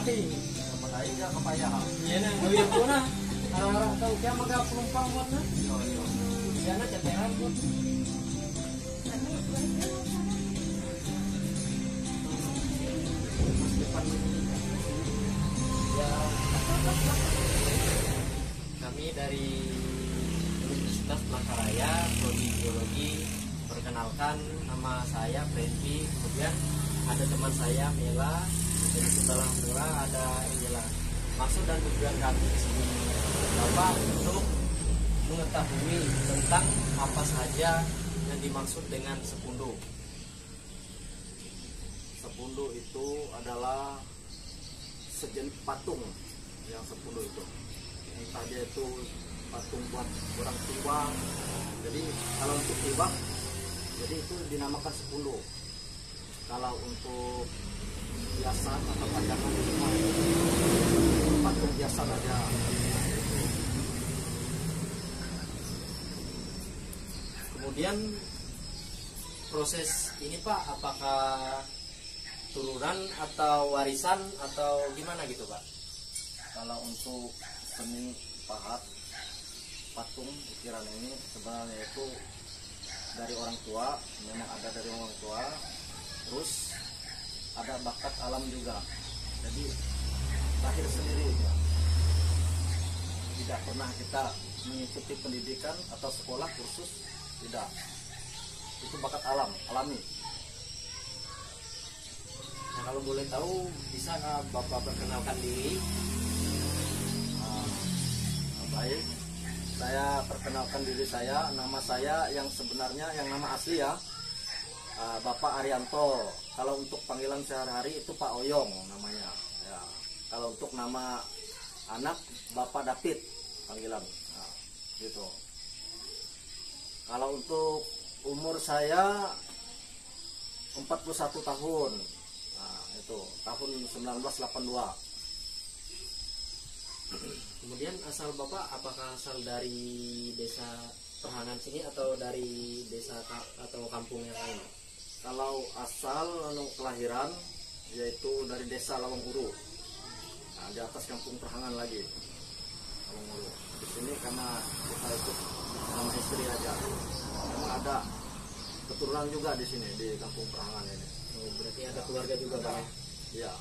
ay. Dapat aja nggak kepayah. Iya na, gawin ko na. Arah-arah tahu kaya magapumpang mo na. Yo yo. Yan na, cateran mo. Ya, kami dari Universitas Pelangkaraya, Prodi Biologi. Perkenalkan, nama saya Frendy. Kemudian ada teman saya Mela. Jadi sebelah Mela ada Angela. Maksud dan tujuan kami di sini Bapak untuk mengetahui tentang apa saja yang dimaksud dengan sepundu. Sepundu itu adalah sejenis patung yang sepundu itu. Entah dia itu patung buat orang tua. Jadi kalau untuk tiwak, jadi itu dinamakan sepundu. Kalau untuk hiasan atau pajangan itu patung biasa saja. Kemudian proses ini Pak, apakah turunan atau warisan atau gimana gitu Pak? Kalau untuk seni pahat patung ukiran ini sebenarnya itu dari orang tua, memang ada dari orang tua, terus ada bakat alam juga. Jadi lahir sendiri ya. Tidak pernah kita mengikuti pendidikan atau sekolah kursus, tidak. Itu bakat alam, alami. Nah, kalau boleh tahu bisa nggak Bapak perkenalkan diri? Baik, saya perkenalkan diri saya. Nama saya yang sebenarnya, yang nama asli ya, Bapak Arianto. Kalau untuk panggilan sehari-hari itu Pak Oyong namanya. Ya. Kalau untuk nama anak Bapak David panggilan, nah, gitu. Kalau untuk umur saya 41 tahun. Nah, itu tahun 1982. Kemudian asal Bapak apakah asal dari desa Perhangan sini atau dari desa atau kampung yang lain? Kalau asal kelahiran yaitu dari desa Lawang Uru. Nah, di atas kampung Perhangan lagi. Lawang Uru. Di sini karena kita ikut sama istri aja. Memang ada keturunan juga di sini di kampung Perhangan ini. Oh, berarti ada keluarga juga Pak? Ya.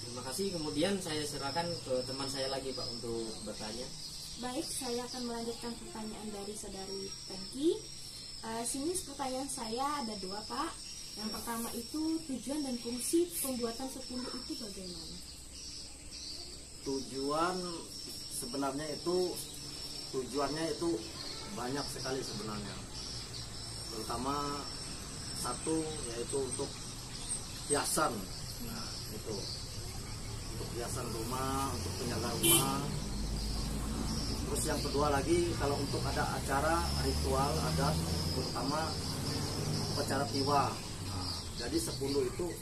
Terima kasih. Kemudian saya serahkan ke teman saya lagi Pak untuk bertanya. Baik, saya akan melanjutkan pertanyaan dari saudari Tengki. Sini pertanyaan saya ada dua Pak. Yang pertama itu tujuan dan fungsi pembuatan sepundu itu bagaimana? Tujuan sebenarnya itu tujuannya itu banyak sekali sebenarnya. Terutama satu yaitu untuk hiasan. Nah, itu untuk hiasan rumah, untuk penjaga rumah. Terus yang kedua lagi, kalau untuk ada acara ritual adat, terutama upacara tiwa. Nah, jadi sepundu itu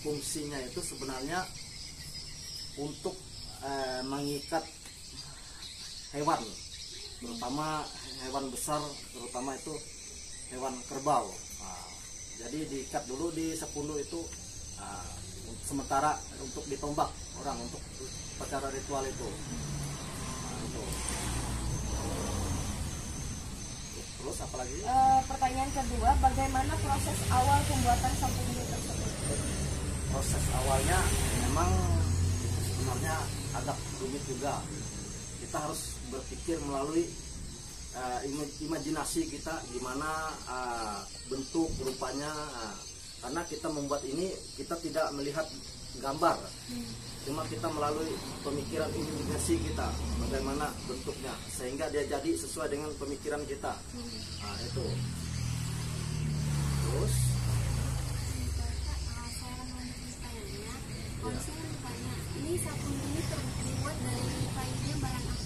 fungsinya itu sebenarnya untuk mengikat hewan, terutama hewan besar, terutama itu hewan kerbau. Nah, jadi diikat dulu di sepundu itu, sementara untuk ditombak orang untuk upacara ritual itu. Nah, itu. Terus apa lagi? Pertanyaan kedua, bagaimana proses awal pembuatan sepundu tersebut? Proses awalnya memang sebenarnya agak rumit juga. Kita harus berpikir melalui imajinasi kita gimana bentuk rupanya. Karena kita membuat ini kita tidak melihat gambar, cuma kita melalui pemikiran imajinasi kita bagaimana bentuknya sehingga dia jadi sesuai dengan pemikiran kita. Nah, itu. Terus Saya melanjutkan pertanyaannya. Kalau saya bertanya, ini sepundu ini terbuat dari kayunya bahan apa?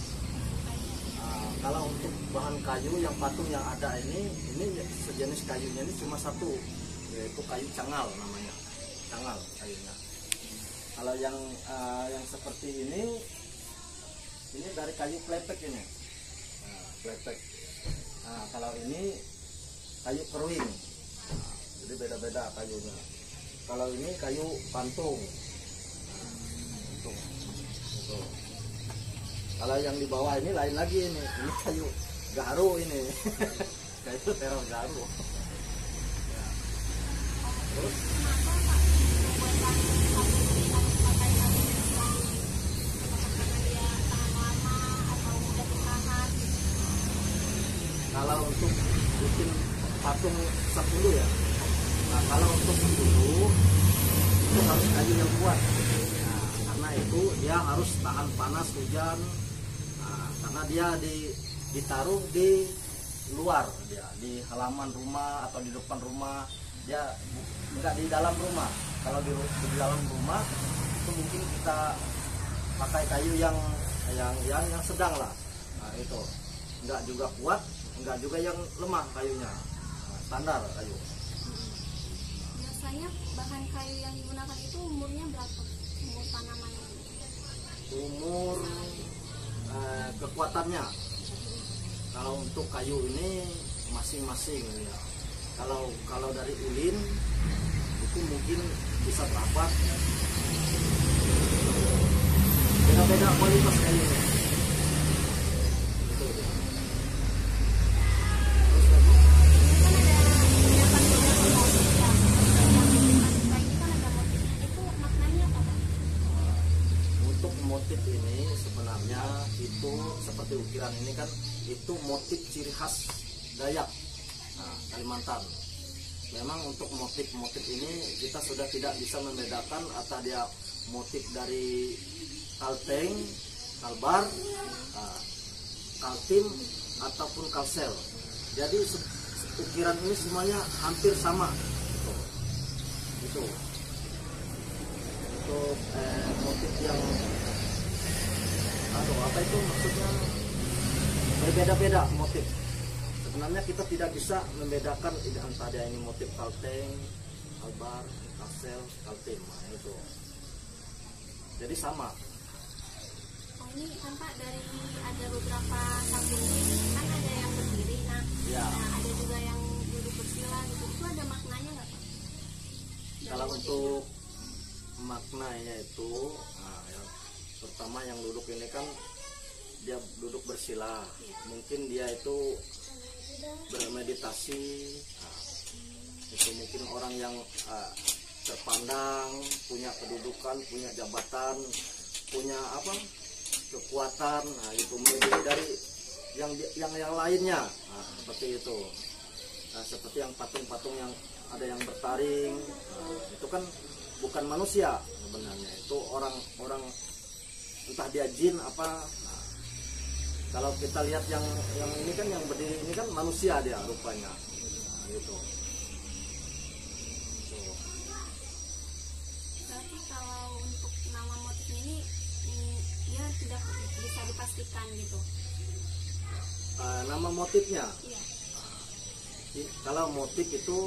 kalau untuk bahan kayu yang patung yang ada ini sejenis kayunya ini cuma satu, yaitu kayu cangal namanya, cangal kayunya. Kalau yang seperti ini dari kayu plepek ini, plepek. Nah, kalau ini kayu keruing. Nah, Jadi beda-beda kayunya. Kalau ini kayu pantung. Tuh. Kalau yang di bawah ini lain lagi ini kayu garu ini. Kayu terong garu. Ya. Terus kalau untuk bikin patung 10 ya. Nah, kalau untuk 10 itu harus kayu yang kuat. Nah, karena itu dia harus tahan panas, hujan. Nah, karena dia ditaruh di luar, dia di halaman rumah atau di depan rumah. Dia enggak di dalam rumah. Kalau di dalam rumah itu mungkin kita pakai kayu yang sedang lah. Nah, itu enggak juga kuat, enggak juga yang lemah kayunya. Nah, standar kayu. Biasanya bahan kayu yang digunakan itu umurnya berapa? Umur tanamannya? Umur kekuatannya. Kalau untuk kayu ini masing-masing ya. Kalau dari ulin itu mungkin bisa berabad. Beda-beda kualitas kayunya. Itu. Motif ini sebenarnya itu seperti ukiran ini kan itu motif ciri khas Dayak, Kalimantan. Memang untuk motif-motif ini kita sudah tidak bisa membedakan atau dia motif dari kalteng, kalbar, kaltim ataupun kalsel. Jadi ukiran ini semuanya hampir sama. Itu untuk motif yang apa itu maksudnya berbeda-beda motif. Sebenarnya kita tidak bisa membedakan antara ini motif kalteng, kalbar, kalsel, kaltim. Nah, itu. Jadi sama. Oh, ini kan Pak dari ada beberapa sabun kan ada yang berdiri, Ya. ada juga yang duduk bersila gitu. Itu ada maknanya nggak Pak? Kalau untuk maknanya itu, yang pertama yang duduk ini kan dia duduk bersila, mungkin dia itu bermeditasi. Itu mungkin orang yang terpandang, punya kedudukan, punya jabatan, punya kekuatan. Nah, itu melebihi dari yang lainnya. Nah, seperti itu. Nah, seperti yang patung-patung yang ada yang bertaring, itu kan bukan manusia sebenarnya, itu orang entah dia jin apa. Nah, kalau kita lihat yang ini kan yang berdiri ini kan manusia dia rupanya. Nah, gitu. Berarti kalau untuk nama motif ini dia tidak bisa dipastikan gitu. Nama motifnya, Iya. kalau motif itu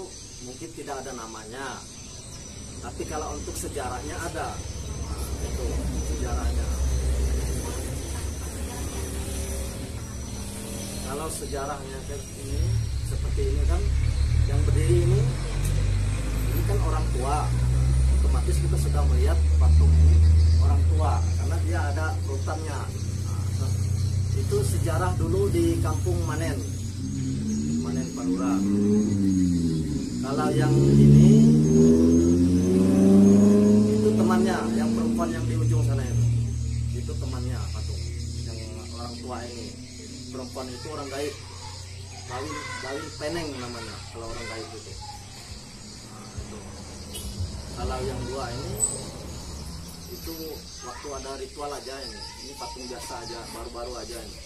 mungkin tidak ada namanya, tapi kalau untuk sejarahnya ada. Nah, itu sejarahnya. Kalau sejarahnya kayak ini, seperti ini kan, yang berdiri ini kan orang tua. Otomatis kita sudah melihat patung ini orang tua, karena dia ada rutannya. Nah, itu sejarah dulu di kampung Manen Palura. Kalau yang ini itu temannya, yang perempuan yang di ujung sana itu temannya patung yang orang tua ini. Perempuan itu orang gaib, Bawin Peneng namanya kalau orang gaib itu. Nah, itu. Kalau yang dua ini itu waktu ada ritual aja ini patung biasa aja, baru-baru aja ini.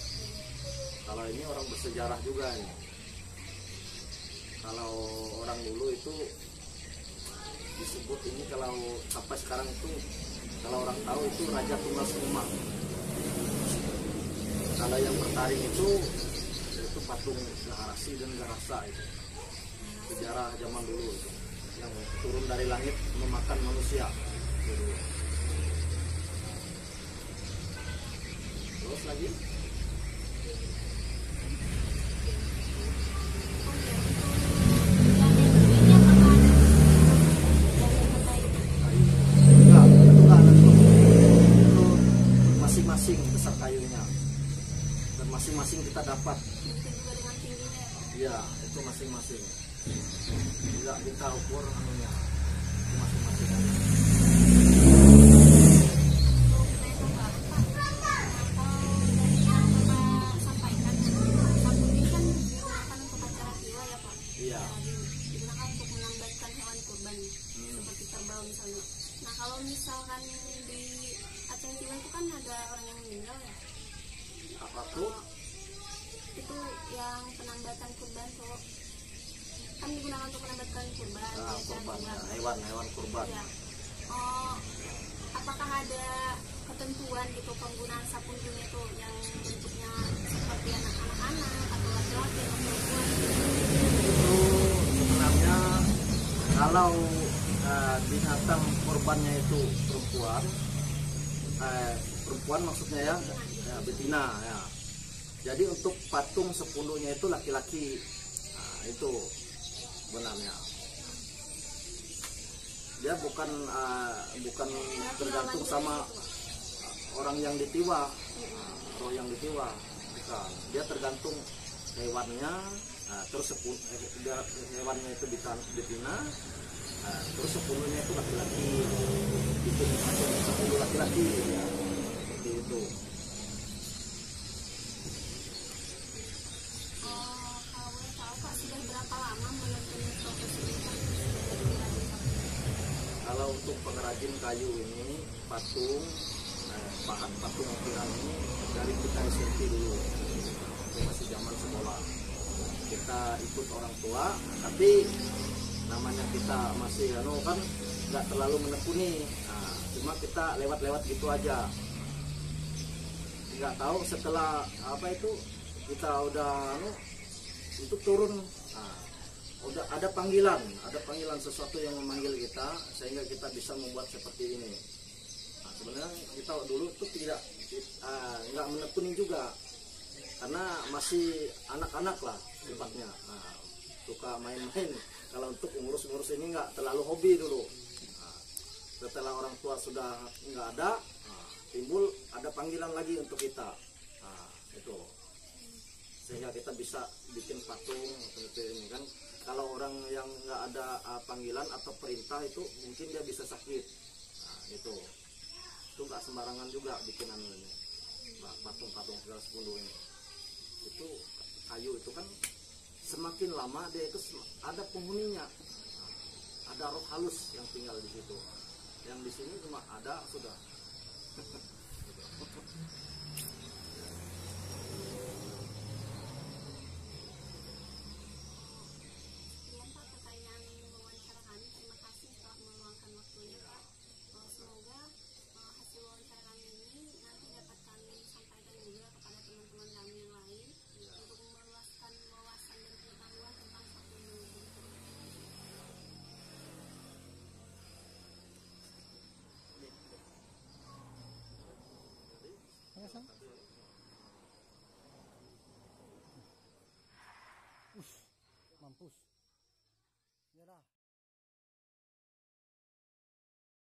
Kalau ini orang bersejarah juga ini. Kalau orang dulu itu disebut ini, kalau sampai sekarang itu kalau orang tahu itu Raja Tunggal Sumah. Kalau yang bertaring itu patung Gaharasi dan Garasa itu. Sejarah zaman dulu itu. Yang turun dari langit memakan manusia. Gitu. Terus lagi? Dan yang berdirinya apakah ada kayunya. Dan masing-masing kita dapat. Begitu juga dengan tingginya ya Pak. Iya, itu masing-masing. Tidak kita ukur anunya. Itu masing-masing. Untuk saya tambahan Pak, kalau dari yang Bapak sampaikan, sabun ini kan digunakan untuk acara villa ya Pak. Iya. Digunakan untuk menambatkan hewan kurban seperti kerbau misalnya. Nah kalau misalkan di acara villa itu kan ada orang yang meninggal ya, Apa tuh? itu yang penambatan kurban tuh kan digunakan untuk penambatan kurban di Nah, acara kurban, villa. ya, hewan kurban. Ya. Oh, apakah ada ketentuan gitu penggunaan sabun ini tuh yang bentuknya seperti anak-anak atau laki-laki atau perempuan? Itu sebenarnya kalau binatang korbannya itu perempuan maksudnya ya, betina ya. Jadi untuk patung sepuluhnya itu laki-laki. Nah, itu benarnya. Dia bukan tergantung sama orang yang ditiwa. Orang yang ditiwa bukan. Dia tergantung hewannya. Nah, terus hewannya itu betina. Nah, terus sepuluhnya itu laki-laki. Itu 10 laki-laki ya. Seperti itu. Kalau boleh tahu Pak, sudah berapa lama menekuni profesi ini Pak? Kalau untuk pengrajin kayu ini patung patung ukiran ini dari kita SMP dulu, itu masih zaman sekolah. Kita ikut orang tua, tapi namanya kita masih kan nggak terlalu menekuni. Nah, cuma kita lewat-lewat gitu aja. Nggak tahu setelah apa itu kita udah untuk turun. Nah, udah ada panggilan sesuatu yang memanggil kita sehingga kita bisa membuat seperti ini. Nah, sebenarnya kita dulu tuh nggak menekuni juga karena masih anak-anak lah sifatnya. Nah, suka main-main. Kalau untuk ngurus-ngurus ini nggak terlalu hobi dulu. Nah, setelah orang tua sudah nggak ada, timbul ada panggilan lagi untuk kita. Nah, itu sehingga kita bisa bikin patung seperti ini kan. Kalau orang yang nggak ada panggilan atau perintah itu mungkin dia bisa sakit. Nah, itu nggak sembarangan juga bikinan ini. Nah, patung-patung segala 10 ini itu kayu itu kan semakin lama dia itu ada penghuninya. Nah, ada roh halus yang tinggal di situ. Yang di sini cuma ada sudah. Sekian Pak pertanyaan wawancara kami. Terima kasih telah meluangkan waktunya Pak. Semoga hasil wawancara kami ini nanti dapat kami sampaikan juga kepada teman-teman kami yang lain untuk meluaskan wawasan dan pengetahuan tentang sabun ini. Mampus.